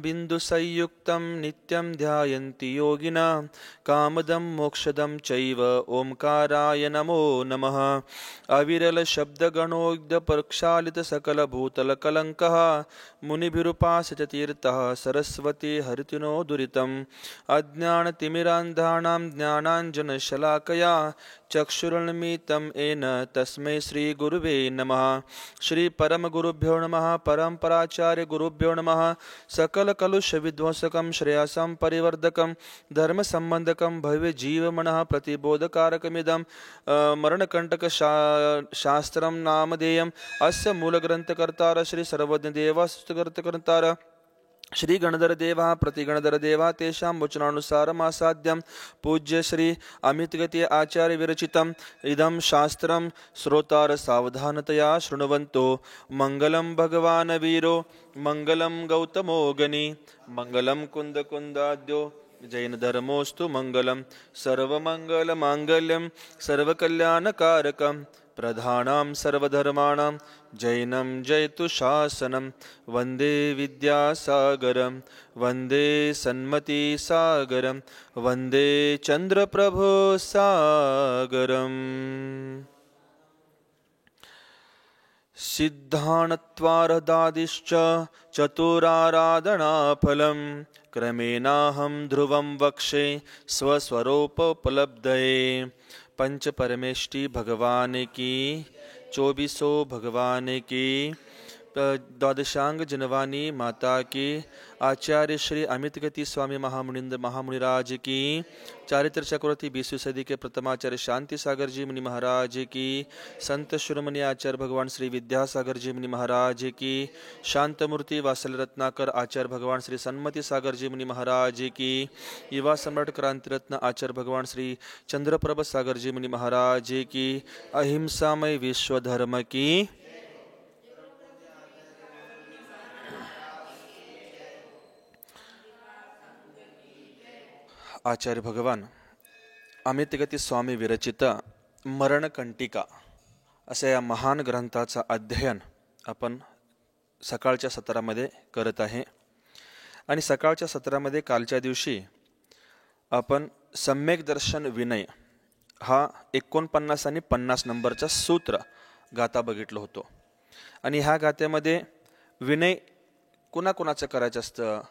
बिंदुसंयुक्तं नित्यं ध्यायन्ति योगिनः कामदं मोक्षदं चैव ओंकाराय नमो नमः। अविरल शब्दगणोक्त प्रक्षालित सकल भूतल कलंकः मुनिभिरुपासित तीर्थः सरस्वती हरितिनो दुरितम्। अज्ञानतिमिरान्धानां ज्ञानाञ्जनशलाकया चक्षुरुन्मीलितं येन तस्मै श्री गुरुवे नमः। श्री परम गुरुभ्यो नमः। परम्पराचार्य गुरुभ्यो नमः। सकल कलुष विध्वंसकं श्रेयसं परिवर्धकं धर्म संबंधकं भव्य जीवमनः प्रतिबोधकारकमिदं मरणकंटक शास्त्रं नामधेयम्। अस्य मूलग्रंथकर्तार श्री सर्वज्ञदेव स्तुतिकर्तार श्री गणधर देवा प्रतिगणधर देवा तेषां वचनानुसारम् आसाद्यं पूज्य श्री अमितगति आचार्य विरचितम् इदं शास्त्रं श्रोतार सावधानतया शृण्वन्तु। मंगलम भगवान वीरो मंगलम गौतमो गनि मंगलम कुंद कुंदाद्यो जैन धर्मोस्तु मंगलम सर्वमंगल मांगल्यम सर्वकल्याणकारकम प्रधानां सर्वधर्माणां जैनं जयतु शासनं वंदे विद्यासागरं वंदे सन्मतिसागरं वंदे चंद्रप्रभो सागरम्। सिद्धान्तत्वारदादिश्च चतुराराधनाफलं क्रमेणाहं ध्रुवं वक्षे स्वस्वरूपोपलब्धये। पंच परमेष्टि भगवान की, 24 भगवान की, द्वादशांग जनवानी माता की, आचार्य श्री अमितगति स्वामी महामुनिंद महामुनिराज की, चारित्र चक्रवर्ती 20वीं सदी के प्रथमाचार्य शांति सागर जी मुनि महाराज की, संत शिरोमणि आचार्य भगवान श्री विद्यासागर जी मुनि महाराज की, शांतमूर्ति वात्सल्य रत्नाकर आचार्य भगवान श्री सन्मति सागर जी मुनि महाराज की, युवा सम्राट क्रांति रत्न आचार्य भगवान श्री चंद्रप्रभ सागर जी मुनि महाराज की, अहिंसामय विश्व धर्म की। आचार्य भगवान अमितगति स्वामी विरचित मरणकंटिका अशा या महान ग्रंथाचा अध्ययन आपण सकाळच्या सत्रामध्ये करत आहे। आणि सकाळच्या सत्रामध्ये कालच्या दिवशी आपण सम्यक दर्शन विनय हा 49 आणि 50 नंबरचा सूत्र गाथा बघितलं होतो। आणि ह्या गाथेमध्ये विनय कुणाकुणाचं करायचं असतं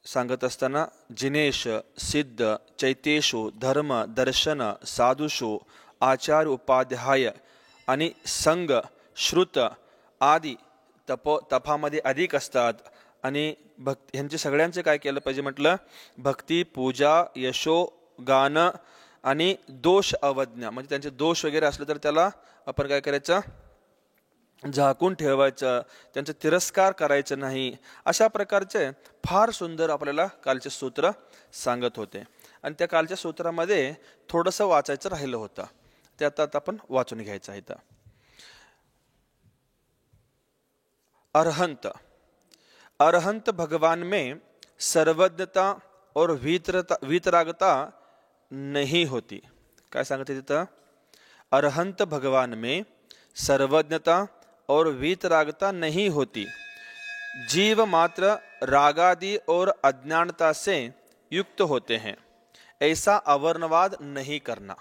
सांगत असताना जिनेश सिद्ध चैतेषु धर्म दर्शन साधुषु आचार्य उपाध्याय आणि संग श्रुत आदी तपामध्ये अधिक असतात। आणि भक्ती ह्यांचे सगळ्यांचे काय केलं पाहिजे म्हटलं, भक्ती पूजा यशो गान आणि दोष अवज्ञा, म्हणजे त्यांचे दोष वगैरे असले तर त्याला आपण काय करायचं, झाकून ठेवायचं, त्यांचा तिरस्कार करायचं नाही। अशा प्रकारचे फार सुंदर आपल्याला कालचे सूत्र सांगत होते। आणि त्या कालच्या सूत्रामध्ये थोडंसं वाचायचं राहिलं होतं, ते आता आपण वाचून घ्यायचं आहे। अरहंत अरहंत भगवान में सर्वज्ञता और वीतरागता नहीं होती। काय सांगते तिथं, अरहंत भगवान में सर्वज्ञता और वीतरागता नहीं होती, जीव मात्र रागादि और अज्ञानता से युक्त होते हैं, ऐसा अवर्णवाद नहीं करना।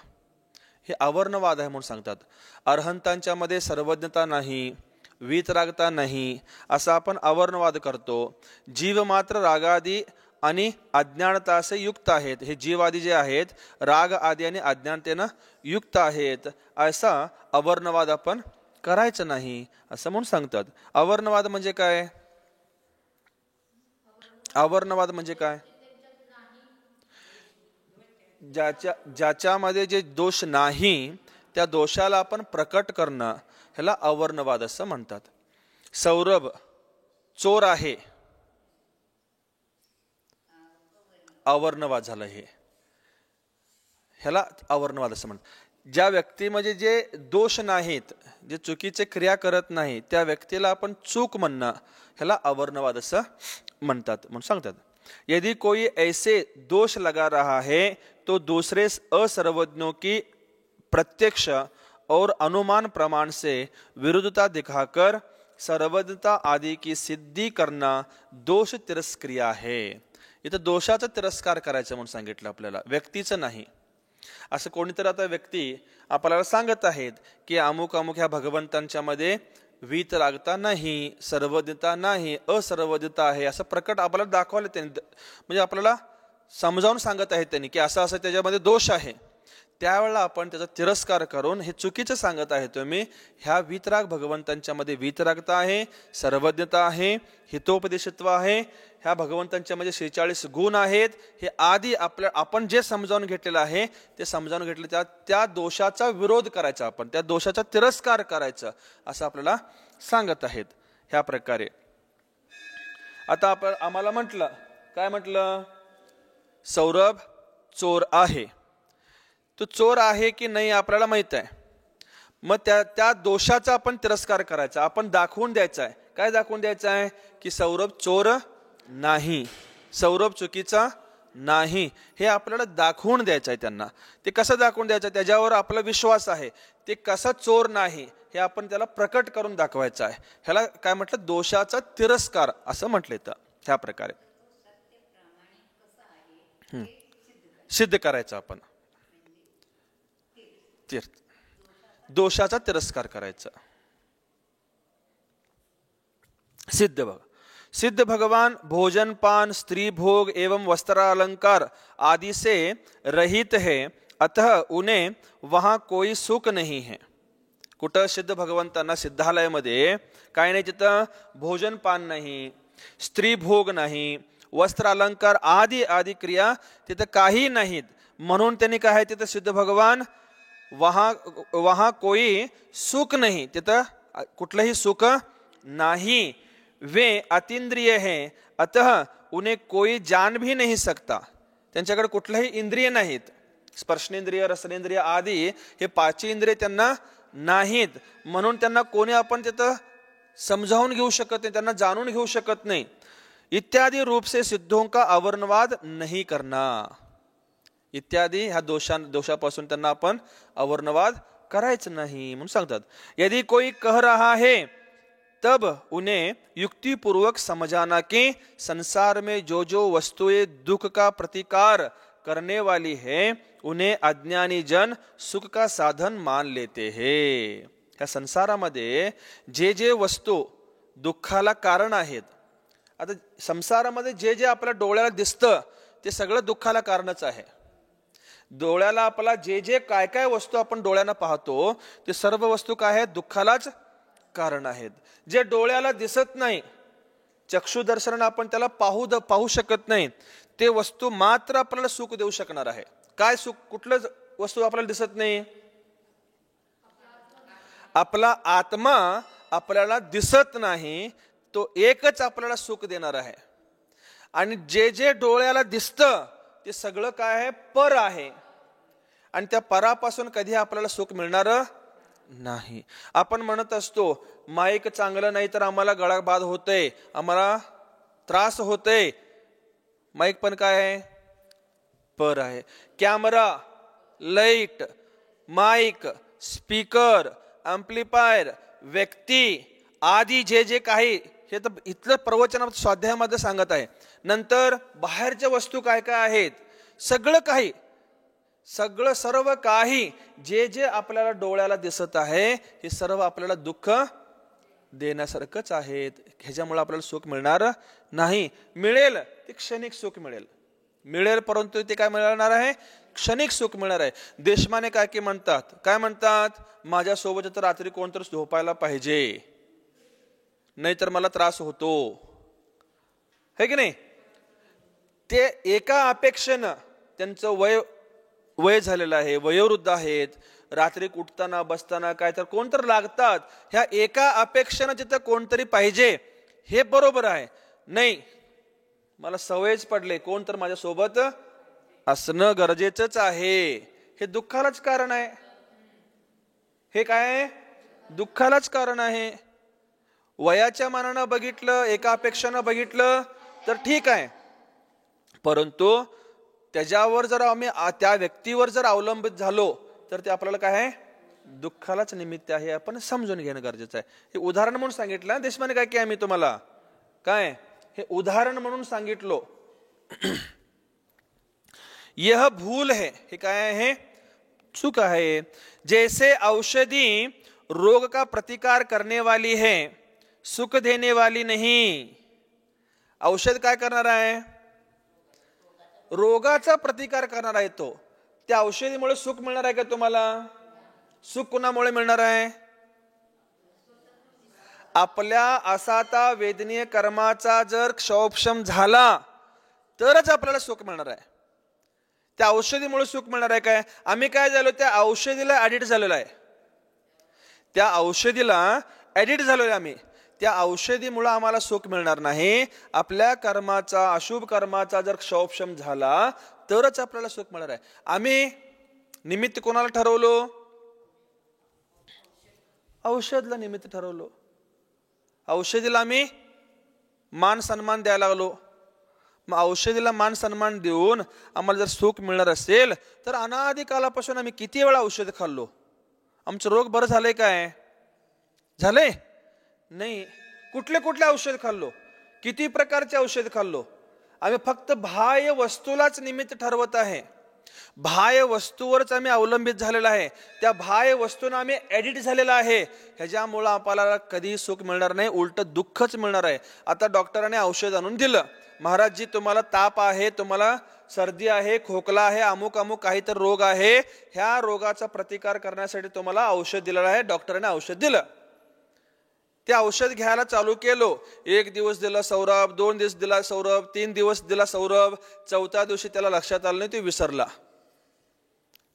हे अवर्णवाद आहे म्हणून सांगतात। अरहंतांच्या मध्ये सर्वज्ञता नाही, वीतरागता नाही असा आपण अवर्णवाद करतो। जीव मात्र रागादि आणि अज्ञानता से युक्त आहेत, हे जीवादी जे आहेत राग आदी आणि अज्ञानतेनं युक्त आहेत, असा अवर्णवाद आपण करायचं नाही असं म्हणून सांगतात। अवर्णवाद म्हणजे काय, अवर्णवाद म्हणजे काय, ज्याच्यामध्ये जे दोष नाही त्या दोषाला आपण प्रकट करणं ह्याला अवर्णवाद असं म्हणतात। सौरभ चोर आहे, अवर्णवाद झालं, हे ह्याला अवर्णवाद असं म्हणतात। ज्या व्यक्तीमध्ये जे दोष नाहीत, जे चुकीचे क्रिया करत नाही त्या व्यक्तीला आपण चूक म्हणणं ह्याला अवर्णवाद असं म्हणतात म्हणून सांगतात। यदि कोई ऐसे दोष लगा रहा है तो दूसरे असर्वज्ञों की प्रत्यक्ष और अनुमान प्रमाण से विरुद्धता दिखाकर सर्वज्ञता आदि की सिद्धी करना दोष तिरस्क्रिया है. इथं दोषाचा तिरस्कार करायचा म्हणून सांगितलं आपल्याला, व्यक्तीचं नाही. असं कोणीतरी आता व्यक्ती आपल्याला सांगत आहेत की अमुक अमुक ह्या भगवंतांच्या मध्ये वीतरागता नाही, सर्वज्ञता नाही, असर्वज्ञता आहे, असं प्रकट आपल्याला दाखवलं त्यांनी. म्हणजे आपल्याला समजावून सांगत आहेत त्यांनी की असं असं त्याच्यामध्ये दोष आहे. त्यावेळेला आपण त्याचा तिरस्कार करून हे चुकीचं सांगत आहे तुम्ही, ह्या वीतराग भगवंतांच्या मध्ये वीतरागता आहे, सर्वज्ञता आहे, हितोपदेशत्व आहे, ह्या भगवंतांच्या मध्ये 46 गुण आहेत. हे आधी आपण जे समजावून घेतलेलं आहे ते समजावून घेतलं, त्या दोषाचा विरोध करायचा, आपण त्या दोषाचा तिरस्कार करायचा असं आपल्याला सांगत आहेत. ह्या प्रकारे आता आपण आम्हाला म्हटलं, काय म्हटलं, सौरभ चोर आहे. तो चोर आहे की नाही आपल्याला माहित आहे. मग त्या दोषाचा आपण तिरस्कार करायचा, आपण दाखवून द्यायचा आहे. काय दाखवून द्यायचं आहे की सौरभ चोर नाही, सौरभ चुकीचा नाही, हे आपल्याला दाखवून द्यायचं आहे त्यांना. ते कसं दाखवून द्यायचं, त्याच्यावर आपला विश्वास आहे, ते कसं चोर नाही हे आपण त्याला प्रकट करून दाखवायचं आहे. ह्याला काय म्हटलं, दोषाचा तिरस्कार असं म्हटलं. तर ह्या प्रकारे सिद्ध करायचं आपण, दोषाचा तिरस्कार करायचा. सिद्ध बघा, सिद्ध भगवान भोजन पान स्त्री भोग एवं वस्त्रालंकार आदि से रहित है, अतः उन्हें वहां कोई सुख नहीं है. कुठं सिद्ध भगवंतांना सिद्धालयामध्ये काय नाही, तिथं भोजन पान नाही, स्त्री भोग नाही, वस्त्र अलंकार आदी आदी क्रिया तिथं काही नाहीत. म्हणून त्यांनी काय आहे, तिथं सिद्ध भगवान वहां कोई सुख नाही, तिथं कुठलंही सुख नाही. वे अतींद्रिय है, अतः उन्हें कोई जान भी नहीं सकता. त्यांच्याकडे कुठलंही इंद्रिय नाहीत, स्पर्शेंद्रिय रसनेंद्रिय आदी हे 5 इंद्रिय त्यांना नाहीत. म्हणून त्यांना कोणी आपण तिथं समजावून घेऊ शकत नाही, त्यांना जाणून घेऊ शकत नाही. इत्यादि रूप से सिद्धों का अवर्णवाद नहीं करना, इत्यादी ह्या दोषापासून त्यांना आपण अवर्णवाद करायचं नाही म्हणून सांगतात. यदि कोई कह रहा है तब उन्हें युक्तिपूर्वक समझाना कि संसार में जो जो वस्तुएं दुख का प्रतिकार करने वाली है उन्हें अज्ञानी जन सुख का साधन मान लेते हैं. या संसारामध्ये जे जे वस्तू दुःखाला कारण आहेत, आता संसारामध्ये जे जे आपल्या डोळ्याला दिसतं ते सगळं दुःखाला कारणच आहे. डोळ्याला आपला जे जे काय काय वस्तू आपण डोळ्यानं पाहतो ते सर्व वस्तू काय आहेत, दुःखालाच कारण आहेत. जे डोळ्याला दिसत नाही, चक्षुदर्शनाने आपण त्याला पाहू शकत नाही, ते वस्तू मात्र आपल्याला सुख देऊ शकणार आहे. काय सुख, कुठलं वस्तू आपल्याला दिसत नाही, आपला आत्मा आपल्याला दिसत नाही, तो एकच आपल्याला सुख देणार आहे. आणि जे जे डोळ्याला दिसतं ते सगळं काय आहे, पर आहे. आणि त्या परापासून कधी आपल्याला सुख मिळणार नाही. आपण म्हणत असतो माईक चांगलं नाही तर आम्हाला गळा बाद होतोय, आम्हाला त्रास होतोय. माईक पण काय आहे, पर आहे. Camera, light, mic, speaker, amplifier, व्यक्ती आदी जे जे काही, हे तर इथलं प्रवचन स्वाध्यायामध्ये सांगत आहे. नंतर बाहेरच्या वस्तू काय काय आहेत, सगळं काही, सगळं सर्व काही जे जे आपल्याला डोळ्याला दिसत आहे हे सर्व आपल्याला दुःख देण्यासारखंच आहेत. ह्याच्यामुळे आपल्याला सुख मिळणार नाही. मिळेल ते क्षणिक सुख मिळेल, परंतु ते काय मिळणार आहे, क्षणिक सुख मिळणार आहे. देशमाने काय म्हणतात, माझ्यासोबत तर रात्री कोणतरी झोपायला पाहिजे, नाहीतर मला त्रास होतो, है की नाही. ते एका अपेक्षेनं त्यांचं वय झालेलं आहे, वयोवृद्ध आहेत, रात्री उठताना बसताना काय तर कोणतरी लागतात. ह्या एका अपेक्षेनं जिथं कोणतरी पाहिजे हे बरोबर आहे. नाही, मला सवयच पडले, कोण तर माझ्या सोबत असणं गरजेचंच आहे, हे दुःखालाच कारण आहे. हे काय, दुःखालाच कारण आहे. वयाच्या मानानं बघितलं, एका अपेक्षानं बघितलं तर ठीक आहे, परंतु त्याच्यावर जर आम्ही त्या व्यक्तीवर जर अवलंबित झालो तर ते आपल्याला काय आहे, दुःखालाच निमित्त आहे, आपण समजून घेणं गरजेचं आहे. हे उदाहरण म्हणून सांगितलं देशपांडे काय की आम्ही तुम्हाला काय हे उदाहरण म्हणून सांगितलो. यह भूल है, हे काय आहे, चूक आहे. जैसे औषधि रोग का प्रतिकार करने वाली है, सुख देने वाली नहीं. औषध काय करणार आहे, रोगाचा प्रतिकार करणार आहे. तो त्या औषधीमुळे सुख मिळणार आहे का तुम्हाला? सुख कुणामुळे मिळणार आहे? आपल्या असाता वेदनीय कर्माचा जर क्षोभक्षम झाला तरच आपल्याला सुख मिळणार आहे. त्या औषधीमुळे सुख मिळणार आहे काय? आम्ही काय झालो, त्या औषधीला ऍडिट झालेलो आहे. त्या औषधीला ऍडिट झालेलो आहे आम्ही. त्या औषधीमुळे आम्हाला सुख मिळणार नाही. आपल्या कर्माचा, अशुभ कर्माचा जर क्षोभक्षम झाला तरच आपल्याला सुख मिळणार आहे. आम्ही निमित्त कोणाला ठरवलो? औषधला निमित्त ठरवलो. औषधीला आम्ही मान सन्मान द्यायला लागलो. मग औषधीला मान सन्मान देऊन आम्हाला जर सुख मिळणार असेल तर अनादी कालापासून आम्ही किती वेळा औषध खाल्लो? आमचं रोग बरं झालंय काय? झालंय नाही. कुठले कुठले औषध खाल्लो? किती प्रकारचे औषध खाल्लो? आम्ही फक्त बाह्य वस्तूलाच निमित्त ठरवत आहे. बाह्य वस्तूवरच आम्ही अवलंबित झालेला आहे. त्या बाह्य वस्तूंना आम्ही ऍडिट झालेला आहे. ह्याच्यामुळे आपल्याला कधी सुख मिळणार नाही, उलट दुःखच मिळणार आहे. आता डॉक्टरांनी औषध आणून दिलं, महाराजजी तुम्हाला ताप आहे, तुम्हाला सर्दी आहे, खोकला आहे, अमुक अमुक काहीतरी रोग आहे, ह्या रोगाचा प्रतिकार करण्यासाठी तुम्हाला औषध दिलेलं आहे. डॉक्टरांनी औषध दिलं, ते औषध घ्यायला चालू केलो. 1 दिवस दिला सौरभ, 2 दिवस दिला सौरभ, 3 दिवस दिला सौरभ. 4थ्या दिवशी त्याला लक्षात आलं नाही, ते विसरला.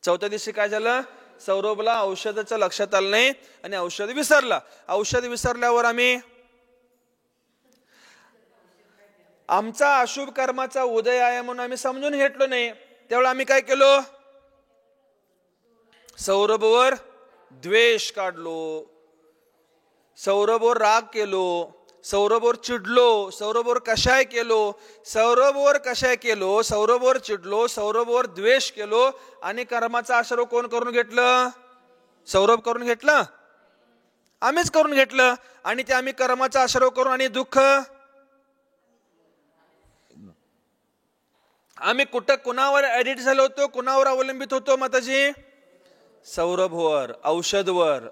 4थ्या दिवशी काय झालं, सौरभला औषधाचं लक्षात आलं नाही आणि औषध विसरला. औषध विसरल्यावर आम्ही आमचा अशुभ कर्माचा उदय आहे म्हणून आम्ही समजून घेतलो नाही. त्यावेळेला आम्ही काय केलो, सौरभवर द्वेष काढलो, सौरभवर राग केलो, सौरभवर चिडलो, सौरभवर कशाय केलो, सौरभवर कशाय केलो, सौरभवर चिडलो, सौरभवर द्वेष केलो आणि कर्माचा आश्रय कोण करून घेतलं? सौरभ करून घेतलं, आम्हीच करून घेतलं. आणि ते आम्ही कर्माचा आश्रय करून आणि दुःख आम्ही कुठं कुणावर ऍडिट झालो होतो, कुणावर अवलंबित होतो माताजी? सौरभवर, औषधवर.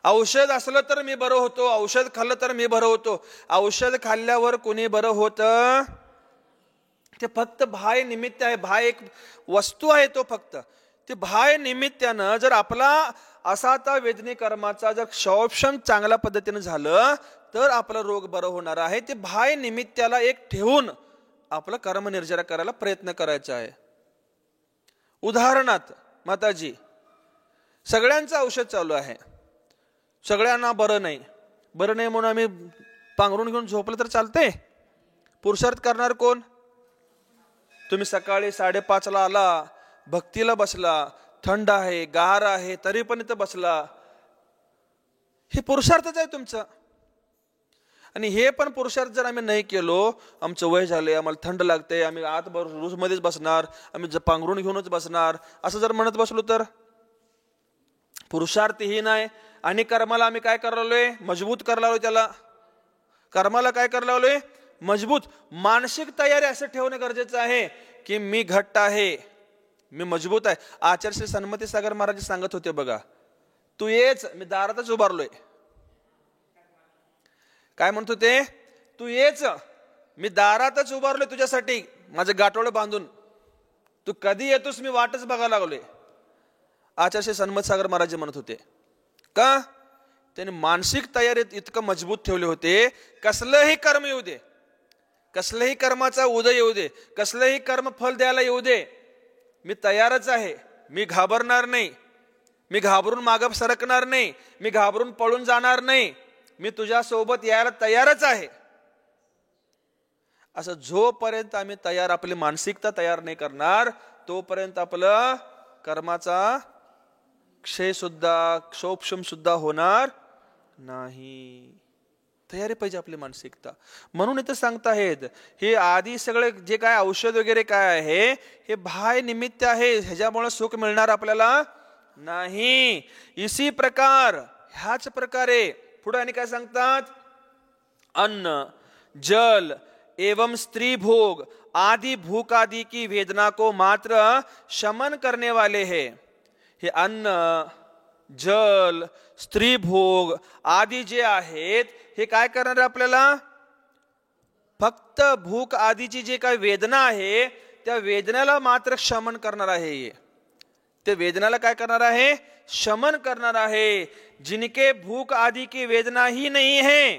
औषध असलं तर मी बरं होतो, औषध खाल्लं तर मी बरं होतो. औषध खाल्ल्यावर कोणी बरं होतं? ते फक्त बाह्य निमित्त आहे, बाह्य एक वस्तू आहे तो फक्त. ते बाह्य निमित्तानं जर आपला असाता वेदनी कर्माचा जर क्षोभक्षम चांगल्या पद्धतीने झालं तर आपला रोग बरं होणार आहे. ते बाह्य निमित्ताला एक ठेवून आपलं कर्म निर्जरा करायला प्रयत्न करायचा आहे. उदाहरणार्थ माताजी, सगळ्यांचं औषध चालू आहे, सगळ्यांना बरं नाही. बरं नाही म्हणून आम्ही पांघरून घेऊन झोपलं तर चालते? पुरुषार्थ करणार कोण? तुम्ही सकाळी 5:30ला आला, भक्तीला बसला, थंड आहे, गार आहे, तरी पण इथं बसला, हे पुरुषार्थच आहे तुमचं. आणि हे पण पुरुषार्थ जर आम्ही नाही केलो, आमचं वय झाले, आम्हाला थंड लागते, आम्ही आत रूममध्येच बसणार, आम्ही पांघरून घेऊनच बसणार, असं जर म्हणत बसलो तर पुरुषार्थही नाही. आणि कर्माला आम्ही काय करालोय? मजबूत करायला. त्याला कर्माला काय करायला? मजबूत. मानसिक तयारी असं ठेवणं गरजेचं आहे की मी घट्ट आहे, मी मजबूत आहे. आचार्य श्री सन्मती सागर महाराज सांगत होते बघा, तू येच, मी दारातच उभारलोय. काय म्हणत होते? तू येच, मी दारातच उभारलोय तुझ्यासाठी, माझं गाठोडं बांधून. तू कधी येतोस मी वाटच बघायला लागलोय. आचार्य श्री सन्मती सागर महाराज म्हणत होते. का? त्याने मानसिक तयारीत इतकं मजबूत ठेवले होते, कसलंही कर्म येऊ दे, कसलंही कर्माचा उदय येऊ दे, कसलंही कर्म फल द्यायला येऊ दे, मी तयारच आहे, मी घाबरणार नाही, मी घाबरून मागं सरकणार नाही, मी घाबरून पळून जाणार नाही, मी तुझ्या सोबत यायला तयारच आहे. असं जोपर्यंत आम्ही तयार, आपली मानसिकता तयार नाही करणार तोपर्यंत आपलं कर्माचा क्षय सुद्धा, क्षोभक्षम सुद्धा होणार नाही. तयारी पाहिजे आपली मानसिकता. म्हणून इथं सांगताहेत, हे आधी सगळे जे काय औषध वगैरे काय आहे हे बाह्य निमित्त आहे, ह्याच्यामुळे सुख मिळणार आपल्याला नाही. इसी प्रकार, ह्याच प्रकारे पुढे आणि काय सांगतात, अन्न जल एवं स्त्री भोग आदि भूख आदि की वेदना को मात्र शमन करने वाले हैं. हे अन्न जल स्त्री भोग आदि जे आहेत हे काय करणार आहे आपल्याला, फक्त भूक आदीची जे काही वेदना आहे त्या वेदनेला मात्र शमन करणार आहे. ते वेदनाला काय करणार आहे, शमन करणार आहे. जिनके भूख आदि की वेदना ही नहीं है,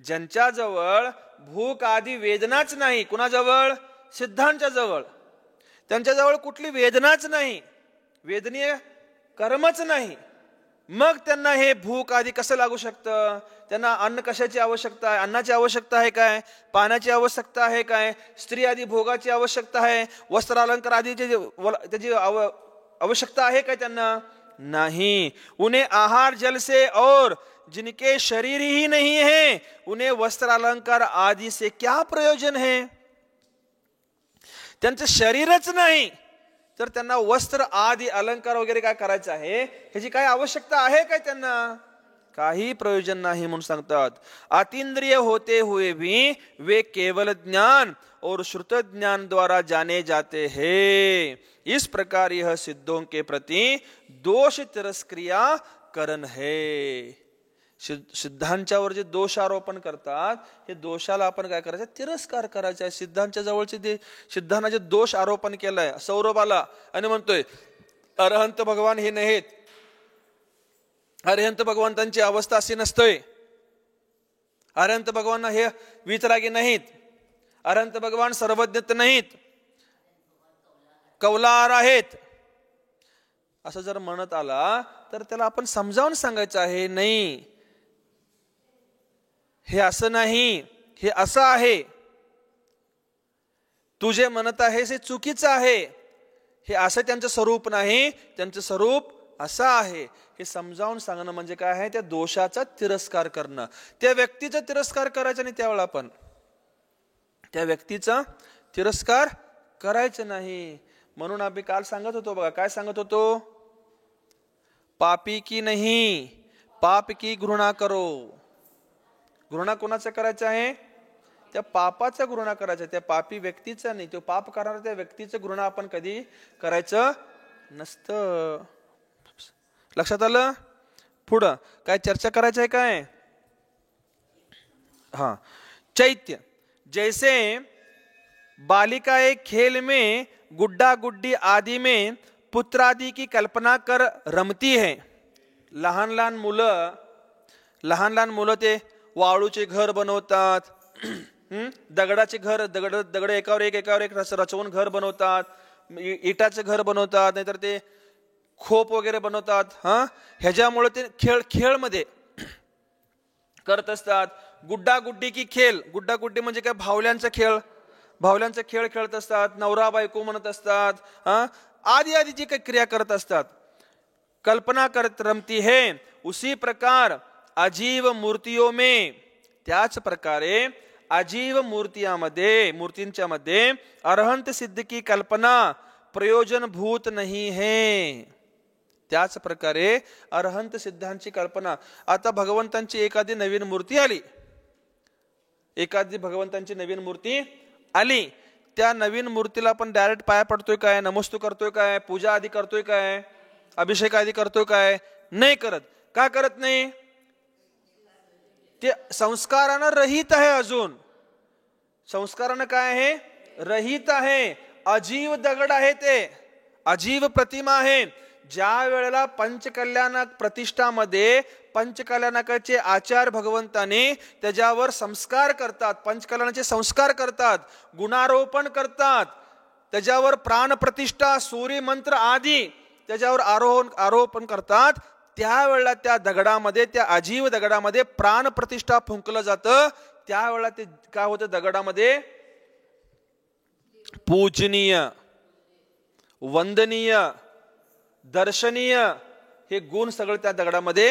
ज्यांच्या जवळ भूक आदी वेदनाच नाही, कुणाजवळ, सिद्धांच्या जवळ, त्यांच्याजवळ कुठली वेदनाच नाही, वेदनीय कर्मच नाही, मग त्यांना हे भूक आदी कसं लागू शकतं. त्यांना अन्न कशाची आवश्यकता आहे, अन्नाची आवश्यकता आहे काय, पाण्याची आवश्यकता आहे काय, स्त्री आदी भोगाची आवश्यकता आहे, वस्त्र अलंकार आदीची त्याची आवश्यकता आहे काय त्यांना, नहीं. उन्हें आहार जल से और जिनके शरीर ही नहीं है उन्हें वस्त्र अलंकार आदि से क्या प्रयोजन है. त्यांचं शरीरच नाही तर त्यांना वस्त्र आदि अलंकार वगैरे काय करायचं आहे, ह्याची काय आवश्यकता आहे काय त्यांना, काही प्रयोजन नाही म्हणून सांगतात. अतीन्द्रिय होते हुए भी वे केवल ज्ञान और श्रुत ज्ञान द्वारा जाने जाते हैं. इस प्रकार यह सिद्धों के प्रति दोष तिरस्क्रिया करण है. सिद्धांच्यावर जे दोषारोपण करतात हे दोषाला आपण काय करायचं, तिरस्कार करायचा. सिद्धांच्या जवळचे ते सिद्धांना जे दोष आरोपण केलाय सौरभाला आणि म्हणतोय अरहंत भगवान हे नाहीत, अरहंत भगवंतांची अवस्था अशी नसतोय, अरहंत भगवान हे वितरागी नाहीत, अरहंत भगवान सर्वज्ञ नाहीत, कौलार आहेत, असं जर म्हणत आला तर त्याला आपण समजावून सांगायचं आहे, नाही हे असं नाही, हे असं आहे, तू जे म्हणत आहेस हे चुकीचं आहे, हे असं त्यांचं स्वरूप नाही, त्यांचं स्वरूप असं आहे, हे समजावून सांगणं म्हणजे काय आहे, त्या दोषाचा तिरस्कार करणं. त्या व्यक्तीचा तिरस्कार करायचा नाही, त्यावेळेला आपण त्या व्यक्तीचा तिरस्कार करायचं नाही. म्हणून आम्ही काल सांगत होतो बघा, काय सांगत होतो, पापी की नहीं पाप की घृणा करो. घृणा कोणाचं करायचं आहे, त्या पापाचा घृणा करायचं, त्या पापी व्यक्तीचा नाही, तो पाप करणारा त्या व्यक्तीचं घृणा आपण कधी करायचं नसतं. लक्षात आलं. पुढं काय चर्चा करायचं आहे काय, हा. चैत्य जैसे बालिकाएं खेल में गुड्डा गुड्डी आदि में पुत्र आदि की कल्पना कर रमती है. लहान लहान मुलं ते वाळूचे घर बनवतात, दगडाचे घर, दगड एकावर एक रचवून घर बनवतात, इटाचे घर बनवतात, नाहीतर ते खोप वगैरे बनवतात. ह्याच्यामुळे ते खेळ मध्ये करत असतात. गुड्डा गुड्डी की खेळ, गुड्डा गुड्डी म्हणजे काय, भावल्यांचा खेळ खेळत असतात, नवरा बायको म्हणत असतात, आदि आदि जी काही क्रिया करत असतात. कल्पना करत रमती है. उसी प्रकार अजीव मूर्तियों में, त्याच प्रकारे अजीव मूर्तींच्या मध्ये अरहंत सिद्ध की कल्पना प्रयोजन भूत नहीं है. त्याच प्रकारे अरहंत सिद्धांची कल्पना, आता भगवंतांची एखादी नवीन मूर्ती आली, एखादी भगवंतांची नवीन मूर्ती आली, त्या नवीन मूर्तीला आपण डायरेक्ट पाया पडतोय काय, नमस्तू करतोय काय, पूजा आदी करतोय काय, अभिषेक आदी करतोय काय, नाही करत. का करत नाही, ते संस्कारानं रहित आहे, अजून संस्कारानं काय आहे, रहित आहे. अजीव दगड आहे, ते अजीव प्रतिमा आहे. ज्या वेळेला पंचकल्याणक प्रतिष्ठामध्ये पंचकल्याणकाचे आचार भगवंताने त्याच्यावर संस्कार करतात, पंचकल्याणाचे संस्कार करतात, गुणारोपण करतात, त्याच्यावर प्राणप्रतिष्ठा सूर्य मंत्र आदी त्याच्यावर आरोपण करतात, त्यावेळेला त्या दगडामध्ये, त्या अजीव दगडामध्ये प्राणप्रतिष्ठा फुंकलं जातं. त्यावेळेला ते काय होतं, दगडामध्ये पूजनीय, वंदनीय, दर्शनीय हे गुण सगळं त्या दगडामध्ये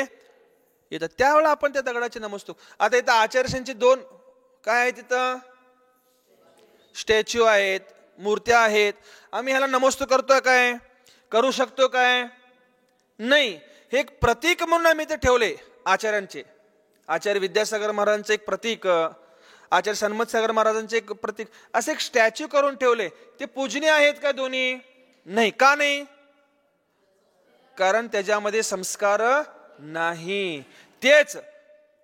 येतात. त्यावेळेला आपण त्या दगडाचे नमस्तू. आता इथं आचार्यांची दोन काय आहे, तिथं स्टॅच्यू आहेत, मूर्त्या आहेत. आम्ही ह्याला नमस्तू करतोय काय, करू शकतो काय, नाही, हे एक प्रतीक म्हणून आम्ही ते ठेवले आचार्यांचे. आचार्य विद्यासागर महाराजांचे एक प्रतीक, आचार्य सन्मत सागर महाराजांचे एक प्रतीक, असे एक स्टॅच्यू करून ठेवले. ते पूजनीय आहेत का दोन्ही? नाही. का नाही? कारण त्याच्यामध्ये संस्कार नाही. तेच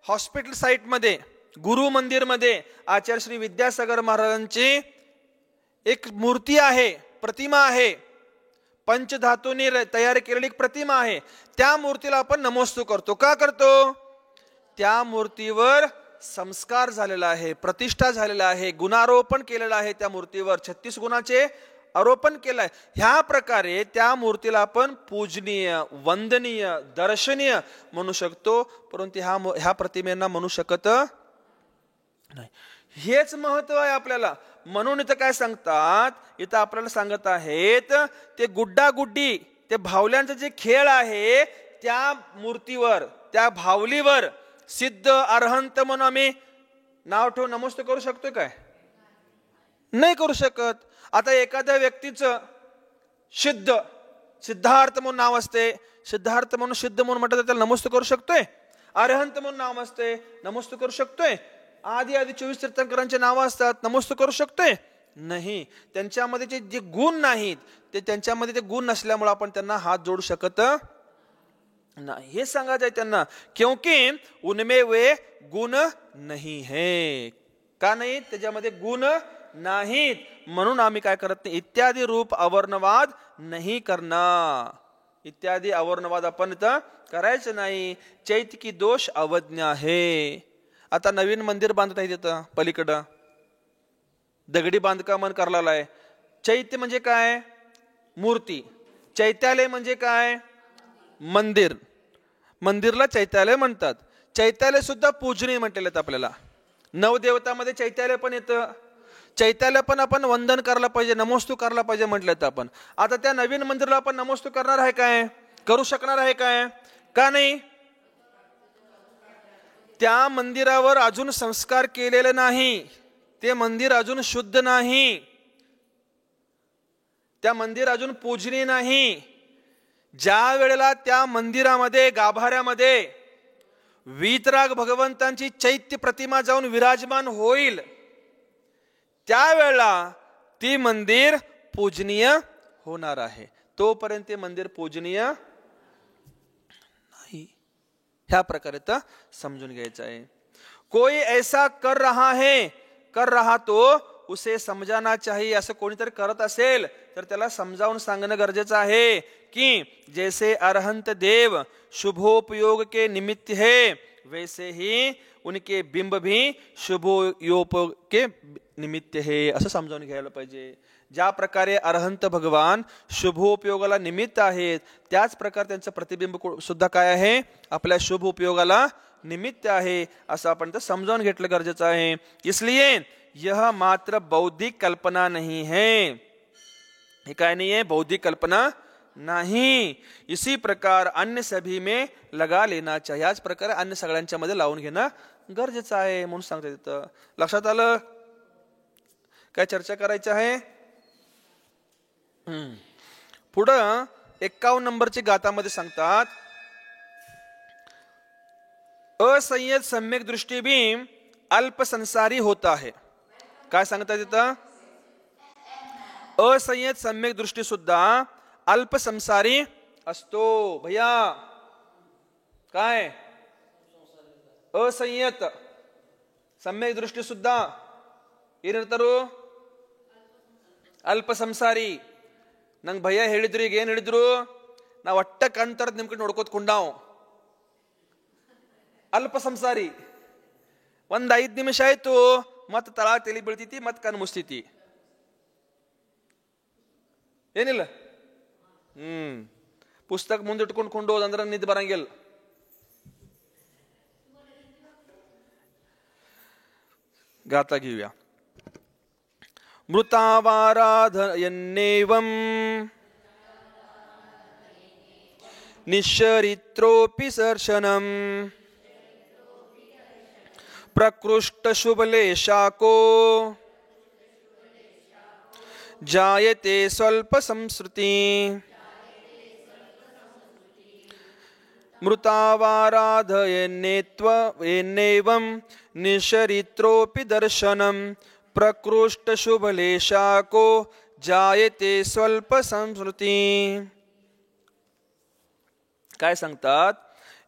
हॉस्पिटल साइट मध्ये, गुरु मंदिर मध्ये आचार्य श्री विद्यासागर महाराजांची एक मूर्ती आहे, प्रतिमा आहे, पंचधातूंनी तयार केलेली एक प्रतिमा आहे. त्या मूर्तीला आपण नमस्कार करतो. का करतो? त्या मूर्तीवर संस्कार झालेला आहे, प्रतिष्ठा झालेला आहे, गुणारोपण केलेलं आहे. त्या मूर्तीवर 36 गुणाचे आरोपण केलंय. ह्या प्रकारे त्या मूर्तीला आपण पूजनीय, वंदनीय, दर्शनीय म्हणू शकतो, परंतु ह्या प्रतिमेंना म्हणू शकत नाही. हेच महत्व आहे आपल्याला. म्हणून इथं काय सांगतात, इथं आपल्याला सांगत आहेत ते गुड्डा गुड्डी, ते भावल्यांचा जे खेळ आहे त्या मूर्तीवर, त्या भावलीवर सिद्ध अरहंत म्हणून आम्ही नाव ठेवून नमस्ते करू शकतो काय? नाही करू शकत. आता एखाद्या व्यक्तीचं सिद्धार्थ म्हणून नाव असते, सिद्धार्थ म्हणून सिद्ध म्हणून म्हटलं तर त्याला नमस्ते करू शकतोय. अरहंत म्हणून नाव असते, नमस्ते करू शकतोय. आधी 24 तीर्थंकरांचे नावं असतात, नमस्ते करू शकतोय? नाही. त्यांच्यामध्ये जे गुण नाहीत, ते त्यांच्यामध्ये ते गुण नसल्यामुळे आपण त्यांना हात जोडू शकत नाही. हे सांगायचं आहे त्यांना, क्योंकि उनमें वे गुण नहीं है. का नाही? त्याच्यामध्ये गुण नाहीत, म्हणून आम्ही काय करत नाही. इत्यादी रूप अवर्णवाद नाही करना, इत्यादी अवर्णवाद आपण इथं करायचं नाही. चैत्य की दोष अवज्ञा आहे. आता नवीन मंदिर बांधत आहे तिथं पलीकडं, दगडी बांधकाम करलेलं आहे. चैत्य म्हणजे काय? मूर्ती. चैत्यालय म्हणजे काय? मंदिर. मंदिरला चैत्यालय म्हणतात. चैत्यालय सुद्धा पूजनीय म्हटलेलं आहे आपल्याला. नवदेवतामध्ये चैत्यालय पण येतं. चैत्यालय पण आपण वंदन करायला पाहिजे, नमोस्तु करायला पाहिजे म्हटलं तर आपण. आता त्या नवीन मंदिराला आपण नमोस्तु करणार आहे काय? करू शकणार आहे काय? का नाही? त्या मंदिरावर अजून संस्कार केलेले नाही, ते मंदिर अजून शुद्ध नाही, त्या मंदिर अजून पूजनीय नाही. ज्या वेळेला त्या मंदिरामध्ये, गाभाऱ्यामध्ये वीतराग भगवंतांची चैत्य प्रतिमा जाऊन विराजमान होईल, त्यावेळेला ती मंदिर पूजनीय होणार आहे. तोपर्यंत ते मंदिर पूजनीय नाही. ह्या प्रकारे तर समजून घ्यायचं आहे. कोई ऐसा कर रहा तो उसे समजाना चाहिए. असं कोणीतरी करत असेल तर त्याला समजावून सांगणं गरजेचं आहे की जैसे अरहंत देव शुभोपयोग के निमित्त है, वैसे ही उनके बिंब भी शुभोपयोग के निमित्त है, असं समजावून घ्यायला पाहिजे. ज्या प्रकारे अरहंत भगवान शुभोपयोगाला निमित्त आहेत, त्याच प्रकारे त्यांचं प्रतिबिंब सुद्धा काय आहे? आपल्या शुभ उपयोगाला निमित्त आहे, असं आपण तर समजावून घेतलं गरजेचं आहे. इसलिए यह मात्र बौद्धिक कल्पना नहीं है. हे काय नाही आहे? बौद्धिक कल्पना नाही. इसी प्रकार अन्य सभी में लगा लेना चाहिए. याच प्रकारे अन्य सगळ्यांच्या मध्ये लावून घेणं गरजेचं आहे म्हणून सांगता येतं. लक्षात आलं? काय चर्चा करायची आहे? पुढं 51 नंबरची गाथामध्ये सांगतात, असंयत सम्यक दृष्टि भी अल्प संसारी होता है. काय सांगतात तिथं? असंयत सम्यक दृष्टी सुद्धा अल्प संसारी असतो. भैया काय? असंयत सम्यक दृष्टी सुद्धा ಏನಿರ್ತಾರೋ ಅಲ್ಪ ಸಂಸಾರಿ. ನಂಗೆ ಭಯ ಹೇಳಿದ್ರು. ಈಗ ಏನು ಹೇಳಿದ್ರು? ನಾವು ಒಟ್ಟ ಕಣ್ತರದ್ ನಿಮ್ ಕಡೆ ನೋಡ್ಕೋತ ಕುಂಡಾವ್. ಅಲ್ಪ ಸಂಸಾರಿ. 5 ನಿಮಿಷ ಆಯ್ತು, ಮತ್ ತಳ ತಲೆ ಬೀಳ್ತೈತಿ, ಮತ್ ಕಣ್ ಮುಸ್ತೈತಿ. ಏನಿಲ್ಲ. ಪುಸ್ತಕ ಮುಂದಿಟ್ಕೊಂಡು ಕೊಂಡೋದಂದ್ರೆ ನಿದ್ದೆ ಬರಂಗಿಲ್ಲ. गाता घेऊया. मृतावाराधयन्नेवं निश्चरित्रोऽपि सर्शनं प्रकृष्टशुभलेशाको जायते स्वल्प संस्कृति मृतावाराधयेन्नेवं निशरित्रोऽपि दर्शनं प्रकृष्टशुभलेशाको जायते स्वल्प संस्मृति। काय सांगतात,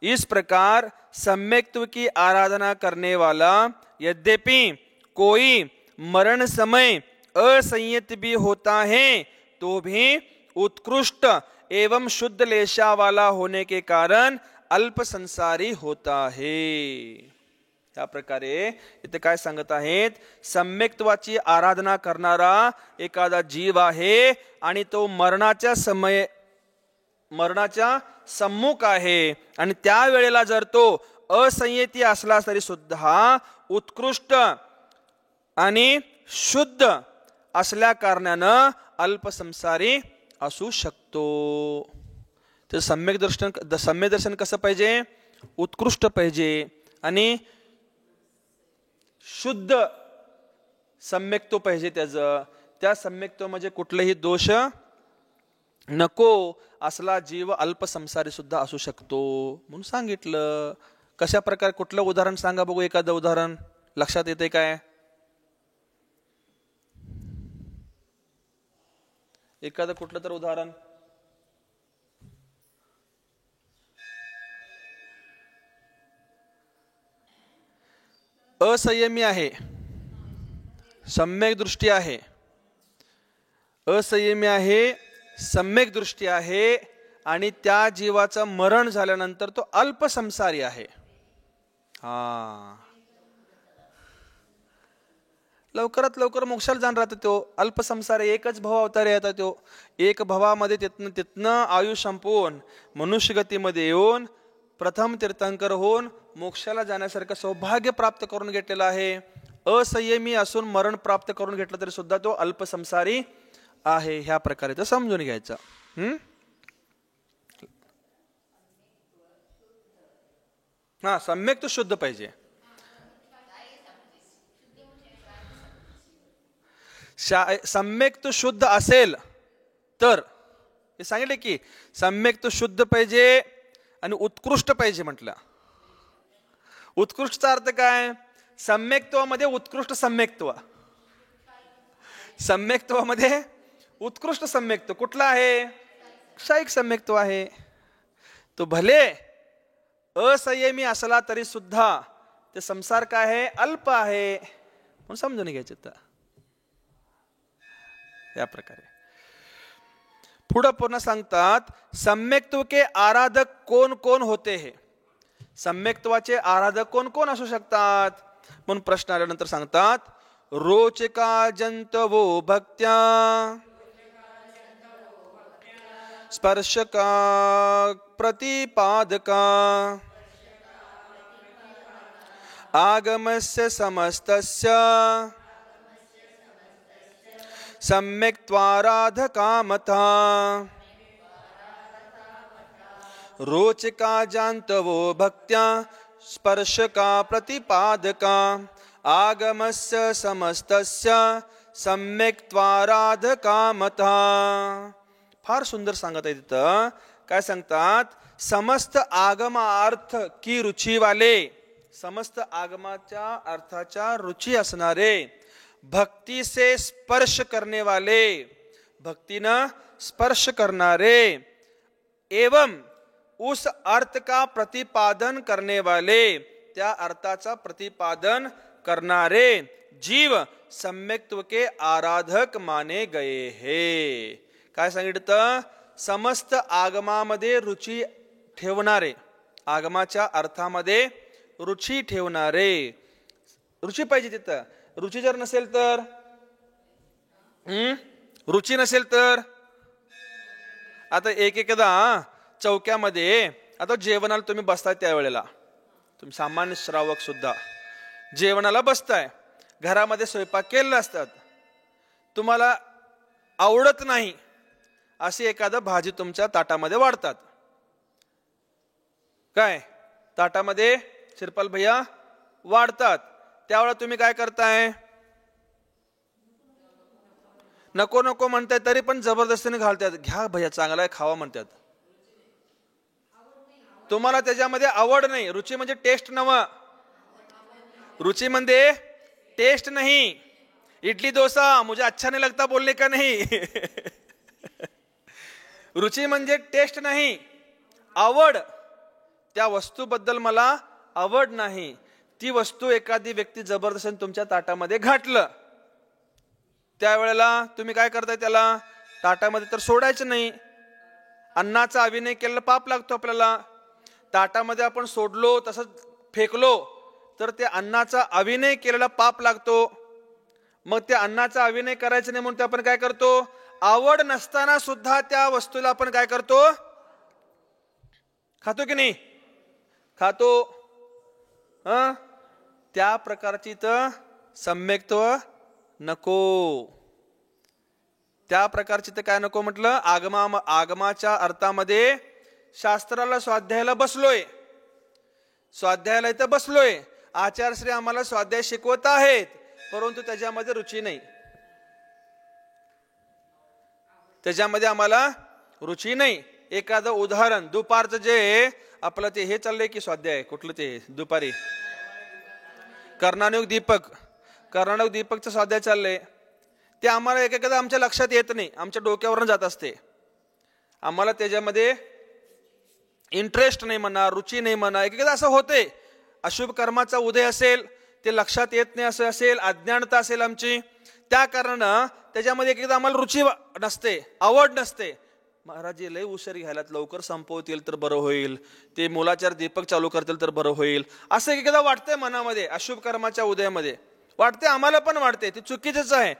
इस प्रकार सम्यक्त्व की आराधना करने वाला यद्यपि कोई मरण समय असंयत भी होता है तो भी उत्कृष्ट एवं शुद्ध लेशा वाला होने के कारण अल्प संसारी होता है। या प्रकारे इथे काय सांगत आहेत, सम्यक्त्वाची आराधना करणारा एखादा जीव आहे आणि तो मरणाच्या सम्मुख आहे आणि त्यावेळेला जर तो असंयती असला तरी सुद्धा उत्कृष्ट आणि शुद्ध असल्या कारणानं अल्पसंसारी असू शकतो। तर सम्यक दर्शन कसं पाहिजे, उत्कृष्ट पाहिजे आणि शुद्ध सम्यक्त्व पाहिजे त्याचं। त्या सम्यक्त्व म्हणजे कुठलेही दोष नको असला जीव अल्पसंसारी सुद्धा असू शकतो म्हणून सांगितलं। कशा प्रकारे, कुठलं उदाहरण सांगा बघू, एखादं उदाहरण लक्षात येते काय? एखादं कुठलं तर उदाहरण। असंयमी आहे, सम्यक दृष्टी आहे, असंयमी आहे, सम्यक दृष्टी आहे आणि त्या जीवाचं मरण झाल्यानंतर तो अल्पसंसारी आहे। लवकरात लवकर मोक्षाला जाणार राहतो तो अल्पसंसारी, एकच भव अवतार येतात तो, एक भवामध्ये तिथनं आयु संपवून मनुष्य गतीमध्ये येऊन प्रथम तीर्थंकर होऊन मोक्षाला जाण्यासारखं सौभाग्य प्राप्त करून घेतलेलं आहे। असंयमी असून मरण प्राप्त करून घेतलं तरी सुद्धा तो अल्पसंसारी आहे। ह्या प्रकारे तर समजून घ्यायचं। सम्यक तो शुद्ध पाहिजे। सम्यक तो शुद्ध असेल तर हे सांगितले की सम्यक तो शुद्ध पाहिजे आणि उत्कृष्ट पाहिजे म्हटलं। उत्कृष्टचा अर्थ काय? सम्यक्त्वामध्ये उत्कृष्ट सम्यक्त्व, सम्यक्त्वामध्ये उत्कृष्ट सम्यक्त्व कुठला आहे? क्षयिक सम्यक्त्व आहे। तो भले असंयमी असला तरी सुद्धा ते संसार काय आहे? अल्प आहे म्हणून समजून घ्यायचं। या प्रकारे पुढे पुन्हा सांगतात, सम्यक्त्व के आराधक कोण कोण होते हैं? सम्यक्त्वाचे आराधक कोण कोण असू शकतात म्हणून प्रश्न आल्यानंतर सांगतात, रोचका जंतवो भक्त्या स्पर्शका प्रतिपादका आगमस्य समस्तस्य सम्यक्त्वाराधकामता रोचका जान्तवो भक्त्या स्पर्शका प्रतिपादका आगमस्य समस्तस्य सम्यक्त्वाराधकामता। फार सुंदर सांगत आहे तिथं। काय सांगतात? समस्त आगमार्थ की रुची वाले, समस्त आगमाच्या अर्थाच्या रुची असणारे, भक्ति से स्पर्श करने वाले, भक्तीनं स्पर्श करणारे, एवं उस अर्थ का प्रतिपादन करने वाले, त्या अर्थाचा प्रतिपादन करणारे जीव सम्यक्त्व के आराधक माने गए हैं। काय सांगितलं? समस्त आगमामध्ये रुची ठेवणारे, आगमाच्या अर्थामध्ये रुची ठेवणारे, रुची पाहिजे तिथं। रुची जर नसेल तर, रुची नसेल तर, आता एकदा चौक्यामध्ये आता जेवणाला तुम्ही बसताय, त्यावेळेला तुम्ही सामान्य श्रावक सुद्धा जेवणाला बसताय, घरामध्ये स्वयंपाक केलेला असतात, तुम्हाला आवडत नाही अशी एखादा भाजी तुमच्या ताटामध्ये वाढतात, काय ताटामध्ये शिरपाल भैया वाढतात, त्यावेळेला तुम्ही काय करताय? नको नको म्हणताय तरी पण जबरदस्तीने घालतात, घ्या भैया चांगला आहे खावा म्हणतात। तुम्हाला त्याच्यामध्ये आवड नाही. रुची म्हणजे टेस्ट नव्हे, रुचि म्हणजे टेस्ट नहीं. इडली डोसा मुझे अच्छा नहीं लगता बोलने का नहीं. रुचि म्हणजे टेस्ट नाही, आवड. त्या वस्तूबद्दल मला आवड नाही. ती वस्तू एखादी व्यक्ती जबरदस्तीने तुमच्या ताटामध्ये घातलं, त्यावेळेला तुम्ही काय करताय? त्याला ताटामध्ये तर सोडायचं नाही. अन्नाचा अभिनय केलेला पाप लागतो आपल्याला. ताटामध्ये आपण सोडलो तसंच फेकलो तर त्या अन्नाचा अभिनय केलेला पाप लागतो. मग त्या अन्नाचा अभिनय करायचा नाही म्हणून आपण काय करतो? आवड नसताना सुद्धा त्या वस्तूला आपण काय करतो? खातो की नाही? खातो. त्या प्रकारची तर सम्यक्त्व नको. त्या प्रकारची तर काय नको म्हटलं? आगमाच्या अर्थामध्ये शास्त्राला स्वाध्यायाला बसलोय, स्वाध्यायाला इथं बसलोय, आचार्यश्री आम्हाला स्वाध्याय शिकवत आहेत, परंतु त्याच्यामध्ये रुची नाही. त्याच्यामध्ये आम्हाला रुची नाही. एखादं उदाहरण, दुपारचं जे आपलं ते हे चाललंय की स्वाध्याय, कुठलं ते दुपारी कर्णानुग दीपकचं स्वाध्याय चाललंय, ते आम्हाला एकेकदा आमच्या लक्षात येत नाही, आमच्या डोक्यावरून जात असते. आम्हाला त्याच्यामध्ये इंटरेस्ट नाही म्हणा, रुची नाही म्हणा. एकेकदा असं होते, अशुभ कर्माचा उदय असेल, ते लक्षात येत नाही असं असेल, अज्ञानता असेल आमची, त्या कारणानं त्याच्यामध्ये एकेकदा आम्हाला रुची नसते, आवड नसते. महाराज लय उशीर घ्यायला, लवकर संपवतील तर बरं होईल, ते मूलाचार दीपक चालू करतील तर बरं होईल, असं एकेकदा वाटतंय मनामध्ये. अशुभ कर्माच्या उदयामध्ये वाटते, आम्हाला पण वाटते. ते चुकीचंच आहे.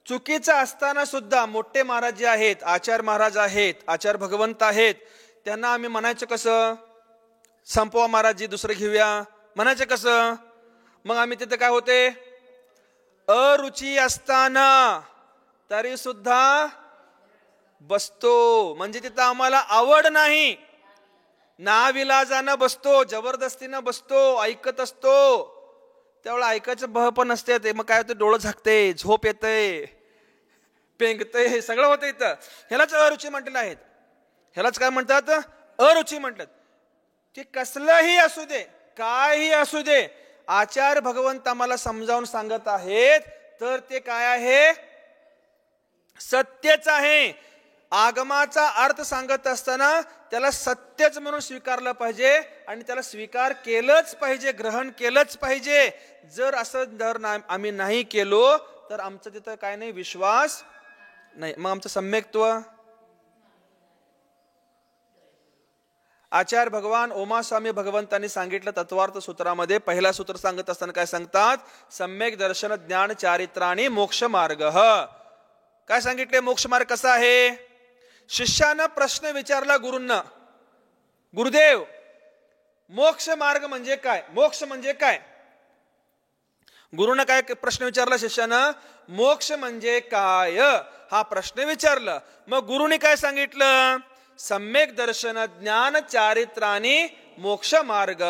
चुकीचं असताना सुद्धा मोठे महाराज जे आहेत, आचार्य महाराज आहेत, आचार्य भगवंत आहेत, त्यांना आम्ही म्हणायचं कसं? संपवा महाराजजी, दुसरं घेऊया म्हणायचं कसं? मग आम्ही तिथे काय होते? अरुची असताना तरी सुद्धा बसतो. म्हणजे तिथं आम्हाला आवड नाही, नाविलाजानं बसतो, जबरदस्तीनं बसतो, ऐकत असतो. त्यावेळेला ऐकायचं बह पण असते. ते मग काय होतं? डोळं झाकते, झोप येते, पेंगते, सगळं होतं इथं. ह्यालाच अरुची म्हटलेलं आहेत. ह्यालाच काय म्हणतात? अरुची म्हणतात. ते कसलंही असू दे, काही असू दे, आचार्य भगवंत आम्हाला समजावून सांगत आहेत तर ते काय आहे? सत्यच आहे. आगमाचा अर्थ सांगत असताना त्याला सत्यच म्हणून स्वीकारलं पाहिजे आणि त्याला स्वीकार केलंच पाहिजे, ग्रहण केलंच पाहिजे. जर असं जर आम्ही नाही केलो तर आमचं तिथं काय नाही, विश्वास नाही. मग आमचं सम्यक्त्व. आचार्य भगवान ओमास्वामी भगवंतांनी सांगितलं तत्वार्थ सूत्रामध्ये, पहिला सूत्र सांगत असताना काय सांगतात? सम्यक दर्शन ज्ञान चारित्राणी मोक्ष मार्ग. काय सांगितले? मोक्ष मार्ग कसा आहे? शिष्यानं प्रश्न विचारला गुरूंना, गुरुदेव मोक्ष मार्ग म्हणजे काय? मोक्ष म्हणजे काय? गुरुनं काय प्रश्न विचारला शिष्यानं? मोक्ष म्हणजे काय हा प्रश्न विचारला. मग गुरुने काय सांगितलं? सम्यक दर्शन ज्ञान चारित्राणी मोक्ष मार्ग.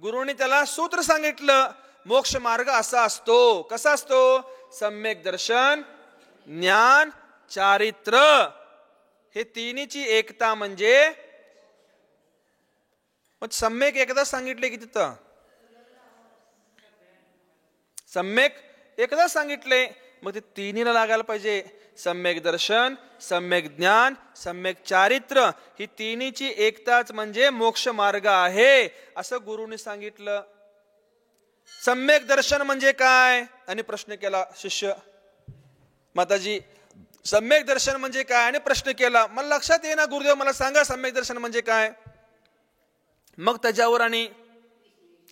गुरुने त्याला सूत्र सांगितलं. मोक्ष मार्ग असा असतो. कसा असतो? सम्यक दर्शन, ज्ञान, चारित्र, हे तिन्हीची एकता. म्हणजे मग सम्यक एकदा सांगितले की तिथं सम्यक एकदा सांगितले, मग ते तिन्हीला लागायला पाहिजे. सम्यक दर्शन, सम्यक ज्ञान, सम्यक चारित्र, ही तिन्हीची एकताच म्हणजे मोक्ष मार्ग आहे असं गुरुने सांगितलं. सम्यक दर्शन म्हणजे काय? आणि प्रश्न केला शिष्य, माताजी सम्यक दर्शन म्हणजे काय? आणि प्रश्न केला. मला लक्षात येईना गुरुदेव, मला सांगा सम्यक दर्शन म्हणजे काय? मग त्याच्यावर आणि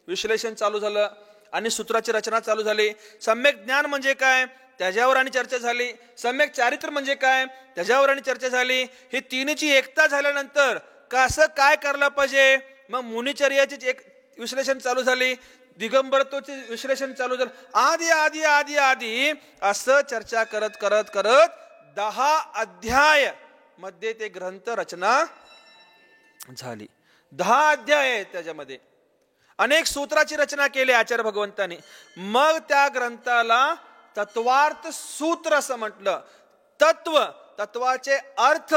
विश्लेषण चालू झालं आणि सूत्राची रचना चालू झाली. सम्यक ज्ञान म्हणजे काय? त्याच्यावर आणि चर्चा झाली. सम्यक चारित्र म्हणजे काय? त्याच्यावर आणि चर्चा झाली. ही तिन्हीची एकता झाल्यानंतर कसं काय करायला पाहिजे? मग मुनिचर्याची एक विश्लेषण चालू झाली, दिगंबरत्वाचे विश्लेषण चालू झालं. आदी आदी आदी आदी असं चर्चा करत करत करत 10 अध्याय मध्ये ते ग्रंथ रचना झाली. 10 अध्याय आहेत, त्याच्यामध्ये अनेक सूत्राची रचना केली आचार्य भगवंतांनी. मग त्या ग्रंथाला तत्वार्थ सूत्र असं म्हटलं. तत्व, तत्वाचे अर्थ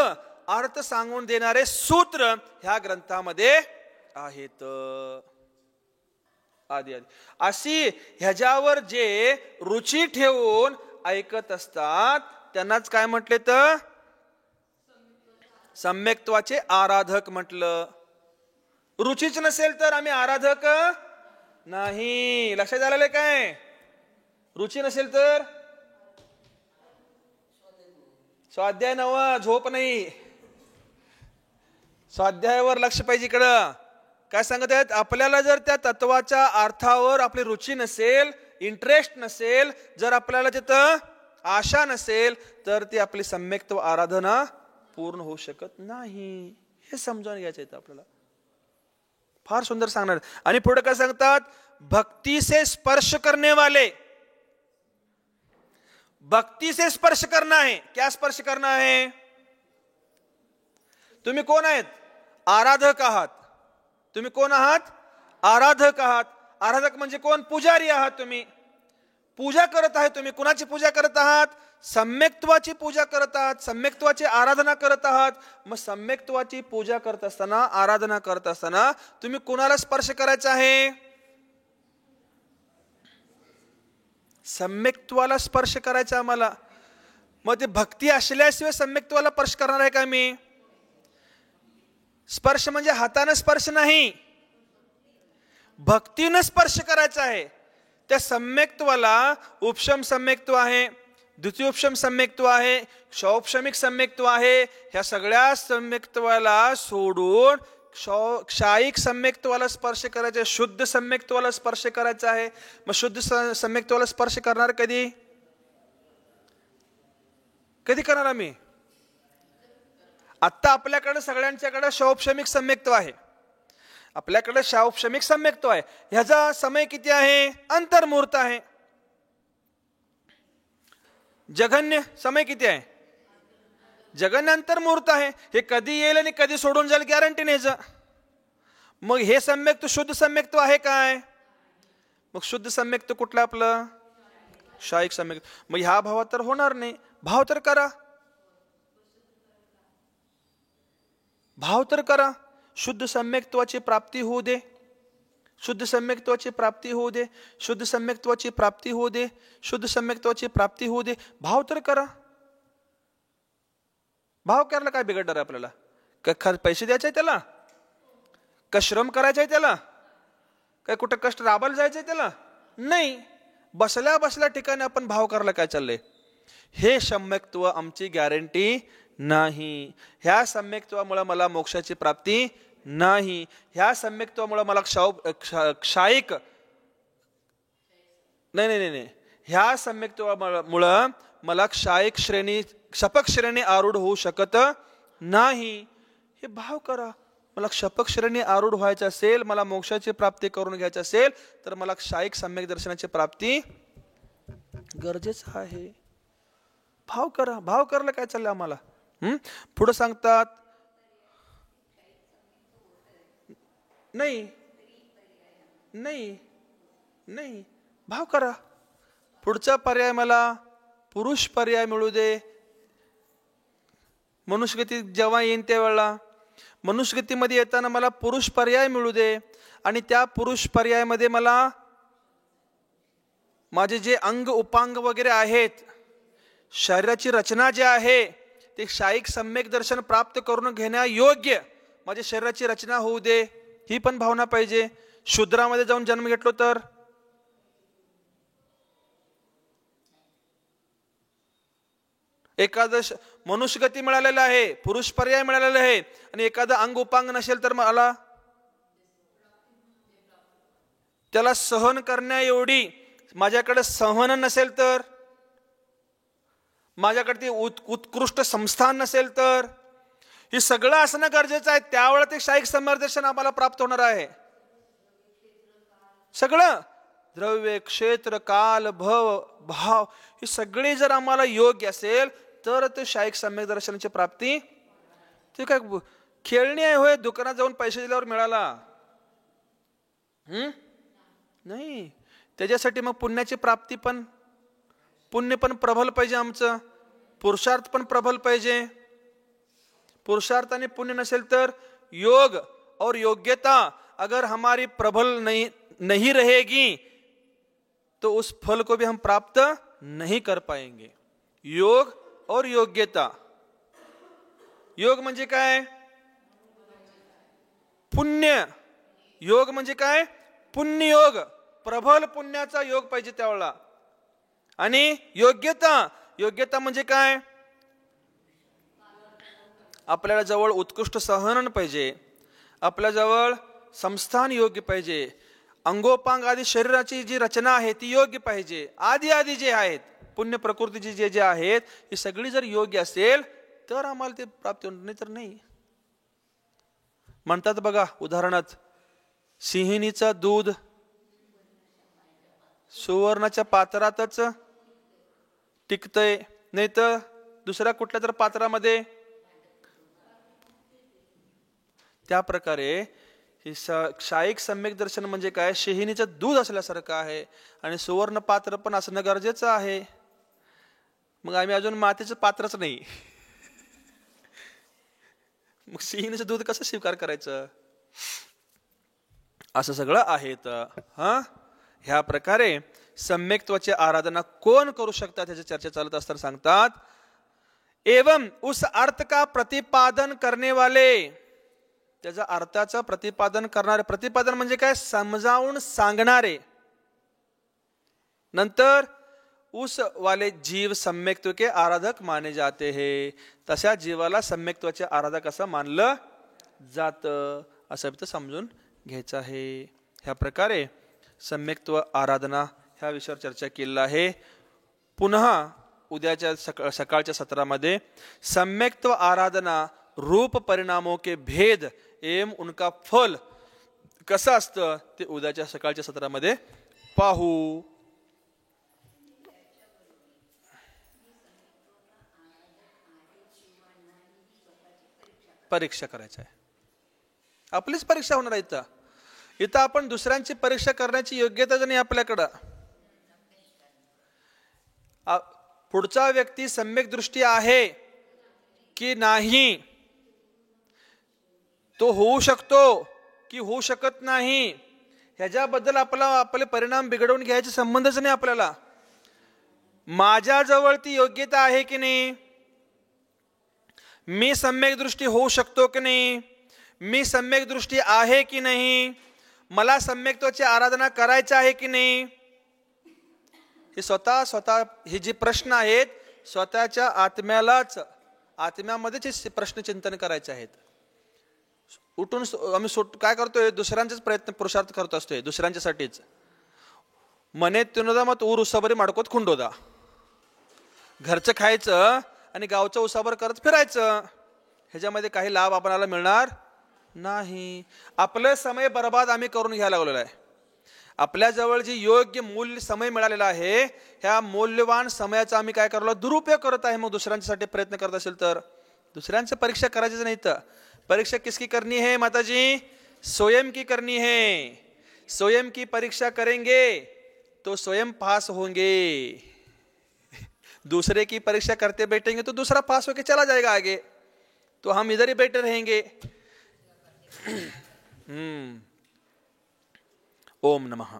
अर्थ सांगून देणारे सूत्र ह्या ग्रंथामध्ये आहेत. आदी आदी अशी ह्याच्यावर जे रुची ठेवून ऐकत असतात त्यांनाच काय म्हटले तर सम्यक्त्वाचे आराधक म्हटलं. रुचीच नसेल तर आम्ही आराधक नाही. लक्षात आलेलं काय? रुची नसेल तर स्वाध्याय नवा, झोप नाही, स्वाध्यायावर लक्ष पाहिजे. इकडं काय सांगत आहेत? आपल्याला जर त्या तत्वाच्या अर्थावर आपली रुची नसेल, इंटरेस्ट नसेल, जर आपल्याला तिथं आशा नसेल, तर ती आपली सम्यक्त्व आराधना पूर्ण होऊ शकत नाही. हे समजावून घ्यायचं आहे आपल्याला. फार सुंदर सांगणार. आणि पुढे काय सांगतात? भक्ति से स्पर्श करने वाले, भक्ति से स्पर्श करना है. क्या स्पर्श करना है? तुम्ही कोण आहेत? आराधक आहात. तुम्ही कोण आहात? आराधक आहात. आराधक म्हणजे कोण? पुजारी आहात. तुम्ही पूजा करत आहे. तुम्ही कुणाची पूजा करत आहात? सम्यक्त्वाची पूजा करत आहात, सम्यक्त्वाची आराधना करत आहात. मग सम्यक्त्वाची पूजा करत असताना, आराधना करत असताना तुम्ही कुणाला स्पर्श करायचा आहे? सम्यक्त्वाला स्पर्श करायचा आम्हाला. मग ते भक्ती असल्याशिवाय सम्यक्त्वाला स्पर्श करणार आहे का मी? स्पर्श म्हणजे हाताने स्पर्श नाही, भक्तीने स्पर्श करायचा आहे. त्या सम्यक्त्वाला उपशम सम्यक्त्व आहे, द्वितीयोपशम सम्यक्त्व आहे, क्षौपशमिक सम्यक्त्व आहे. ह्या सगळ्या सम्यक्त्वाला सोडून क्षायिक सम्यक्त्वाला स्पर्श करायचा आहे, शुद्ध सम्यक्त्वाला स्पर्श करायचा आहे. मग शुद्ध सम्यक्त्वाला स्पर्श करणार कधी? कधी करणार आम्ही? आता आपल्याकडे सगळ्यांच्याकडे क्षौपशमिक सम्यक्त्व आहे, आपल्याकडे क्षौपशमिक सम्यक्त्व आहे. ह्याचा समय किती आहे? अंतर्मुहूर्त आहे. जघन्य समय किती आहे? जघन्य अंतर्मुहूर्त आहे. हे कधी येईल आणि कधी सोडून जाईल गॅरंटी नाही. मग हे सम्यक्त्व शुद्ध सम्यक्त्व आहे काय? मग शुद्ध सम्यक्त्व कुठलं आपलं? क्षायिक सम्यक्त्व. मग ह्या भावात तर होणार नाही. भाव तर करा, भाव तर करा. शुद्ध सम्यक्त्वाची प्राप्ती होऊ दे, शुद्ध सम्यक्त्वाची प्राप्ती होऊ दे, शुद्ध सम्यक्त्वाची प्राप्ती होऊ दे, शुद्ध सम्यक्त्वाची प्राप्ती होऊ दे. भाव तर करा. भाव करायला काय बिघडणार आहे आपल्याला? काय पैसे द्यायचे त्याला? का श्रम करायचा आहे त्याला? काय कुठं कष्ट राबायला जायचंय त्याला? नाही. बसल्या बसल्या ठिकाणी आपण भाव करायला काय चाललंय? हे सम्यक्त्व आमची गॅरंटी नाही. ह्या सम्यक्त्वामुळे मला मोक्षाची प्राप्ती नाही. ह्या सम्यक्त्वामुळे मला क्षायिक नाही नाही नाही ह्या सम्यक्त्वामुळे मला क्षायिक श्रेणी, क्षपक श्रेणी आरूढ होऊ शकत नाही. हे भाव करा. मला क्षपक श्रेणी आरूढ व्हायचं असेल, मला मोक्षाची प्राप्ती करून घ्यायची असेल, तर मला क्षायिक सम्यक दर्शनाची प्राप्ती गरजेचं आहे. भाव करा. भाव करायला काय चाललंय आम्हाला? पुढे सांगतात नाही नाही नाही, भाव करा. पुढचा पर्याय मला पुरुष पर्याय मिळू दे. मनुष्यगती जेव्हा येईन त्यावेळेला, मनुष्यगतीमध्ये येताना मला पुरुष पर्याय मिळू दे. आणि त्या पुरुष पर्यायामध्ये मला माझे जे अंग उपांग वगैरे आहेत, शरीराची रचना जी आहे, ते क्षायिक सम्यक दर्शन प्राप्त करून घेण्यायोग्य माझ्या शरीराची रचना होऊ दे. ही पण भावना पाहिजे. शूद्रामध्ये जाऊन जन्म घेतलो तर एखादं मनुष्यगती मिळालेलं आहे, पुरुष पर्याय मिळालेला आहे, आणि एखादं अंग उपांग नसेल तर मला त्याला सहन करण्या एवढी माझ्याकडे सहन नसेल तर, माझ्याकडे ती उत्कृष्ट संस्थान नसेल तर, हे सगळं असणं गरजेचं आहे. त्यावेळेला ते क्षायिक समर्दर्शन आम्हाला प्राप्त होणार आहे. सगळं द्रव्य, क्षेत्र, काल, भव, भाव हे सगळे जर आम्हाला योग्य असेल तर ते क्षायिक सम्यक दर्शनाची प्राप्ती. ते काय खेळणी आहे होय? दुकानात जाऊन पैसे दिल्यावर मिळाला नाही. त्याच्यासाठी मग पुण्याची प्राप्ती पण, पुण्य पण प्रबल पाहिजे, आमचं पुरुषार्थ पण प्रबल पाहिजे. पुरुषार्थ आणि पुण्य नसेल तर योग और योग्यता अगर हमारी प्रबल नहीं रहेगी तो उस फल को भी हम प्राप्त नहीं कर पाएंगे. योग और योग्यता. योग म्हणजे काय? पुण्य. योग म्हणजे काय? पुण्य योग. प्रबल पुण्याचा योग पाहिजे त्यावेळेला. आणि योग्यता. योग्यता म्हणजे काय? आपल्याला जवळ उत्कृष्ट सहनन पाहिजे, आपल्या जवळ संस्थान योग्य पाहिजे, अंगोपांग आदी शरीराची जी रचना आहे ती योग्य पाहिजे, आदी आदी जे आहेत पुण्य प्रकृतीची जे जे आहेत ही सगळी जर योग्य असेल तर आम्हाला ते प्राप्त होणार, नाही तर नाही. म्हणतात बघा उदाहरणात, सिंहिणीचं दूध सुवर्णाच्या पात्रातच टिकतंय, नाही तर दुसऱ्या कुठल्या तर पात्रामध्ये. त्या प्रकारे क्षायिक सम्यक दर्शन म्हणजे काय? सिंहिणीचं दूध असल्यासारखं आहे आणि सुवर्ण पात्र पण असणं गरजेचं आहे. मग आम्ही अजून मातीचं पात्रच नाही, मग सिंहिणीचं दूध कसं स्वीकार करायचं? असं सगळं आहे. ह्या प्रकारे सम्यक्त्वाची आराधना कोण करू शकतात ह्याची चर्चा चालत असताना सांगतात, एवं उस अर्थ का प्रतिपादन करने वाले. त्याच्या अर्थाचं प्रतिपादन करणारे. प्रतिपादन म्हणजे काय? समजावून सांगणारे. नंतर उस वाले जीव सम्यक्त्व के आराधक माने जाते हैं. तशा जीवाला सम्यक्त्वाचे आराधक असं मानलं जातं, असं इथं समजून घ्यायचं आहे. ह्या प्रकारे सम्यक्त्व आराधना ह्या विषयावर चर्चा केलेली आहे. पुन्हा उद्याच्या सकाळच्या सत्रामध्ये सम्यक्त्व आराधना रूप परिणामों के भेद एवं उनका फल कसं असतं ते उद्याच्या सकाळच्या सत्रामध्ये पाहू. परीक्षा करायची आहे, आपलीच परीक्षा होणार आहे. इथं आपण दुसऱ्यांची परीक्षा करण्याची योग्यता नाही आपल्याकडं. पुढचा व्यक्ती सम्यक दृष्टी आहे की नाही, तो होऊ शकतो की होऊ शकत नाही, ह्याच्याबद्दल आपले परिणाम बिघडवून घ्यायचे संबंधच नाही आपल्याला. माझ्याजवळ ती योग्यता आहे की नाही, मी सम्यक दृष्टी होऊ शकतो की नाही, मी सम्यक दृष्टी आहे की नाही, मला सम्यक्त्वाची आराधना करायची आहे की नाही, हे स्वतः हे जे प्रश्न आहेत स्वतःच्या आत्म्यामध्येच हे प्रश्न चिंतन करायचे आहेत. उठून आम्ही काय करतोय? दुसऱ्यांचाच प्रयत्न पुरुषार्थ करत असतोय, दुसऱ्यांच्यासाठीच. मने तिनोदा मत ऊर उसाबरी माडकोत खुंडोदा. घरचं खायचं आणि गावचं उसाबर करत फिरायचं, ह्याच्यामध्ये काही लाभ आपल्याला मिळणार नाही. आपलं समय बर्बाद आम्ही करून घ्यायला लागलेलो आहे. आपल्या जवळ जी योग्य मूल्य समय मिळालेला आहे, ह्या मौल्यवान समयाचा आम्ही काय करलो? दुरुपयोग करत आहे. मग दुसऱ्यांसाठी प्रयत्न करत असेल तर दुसऱ्यांची परीक्षा करायचीच नाही. तर परीक्षा किसकी करनी है माताजी? स्वयं की करनी है. स्वयं की परीक्षा करेंगे तो स्वयं पास होंगे. दूसरे की परीक्षा करते बैठेंगे तो दूसरा पास होके चला जाएगा आगे, तो हम इधर ही बैठे रहेंगे. ओम नमः.